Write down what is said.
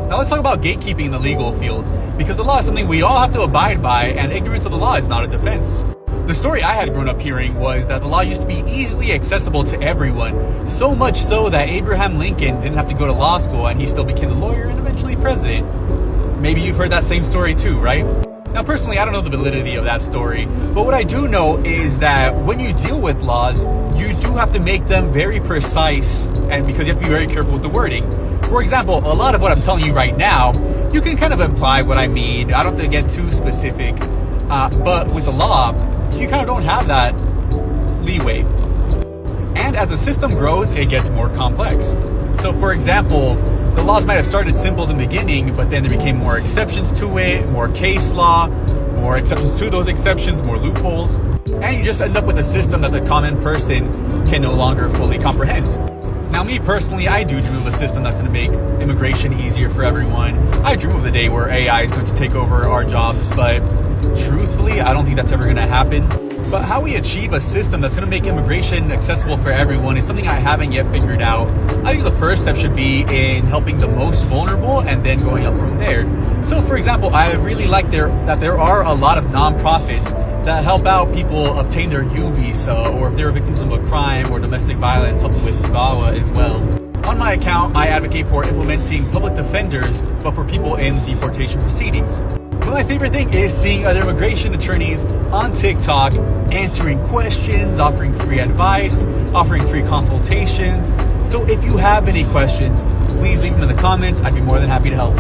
Now let's talk about gatekeeping in the legal field, because the law is something we all have to abide by, and ignorance of the law is not a defense. The story I had grown up hearing was that the law used to be easily accessible to everyone, so much so that Abraham Lincoln didn't have to go to law school and he still became a lawyer and eventually president. Maybe you've heard that same story too, right? Now personally, I don't know the validity of that story, but what I do know is that when you deal with laws, you do have to make them very precise, and because you have to be very careful with the wording. For example, a lot of what I'm telling you right now, you can kind of imply what I mean. I don't have to get too specific, but with the law, you kind of don't have that leeway. And as the system grows, it gets more complex. So for example, the laws might have started simple in the beginning, but then there became more exceptions to it, more case law, more exceptions to those exceptions, more loopholes, and you just end up with a system that the common person can no longer fully comprehend. Now me personally, I do dream of a system that's going to make immigration easier for everyone. I dream of the day where AI is going to take over our jobs, but truthfully, I don't think that's ever going to happen. But how we achieve a system that's going to make immigration accessible for everyone is something I haven't yet figured out. I think the first step should be in helping the most vulnerable and then going up from there. So for example, I really like that there are a lot of nonprofits that help out people obtain their U visa, or if they're victims of a crime or domestic violence, helping with VAWA as well. On my account, I advocate for implementing public defenders, but for people in deportation proceedings. But my favorite thing is seeing other immigration attorneys on TikTok answering questions, offering free advice, offering free consultations. So if you have any questions, please leave them in the comments. I'd be more than happy to help.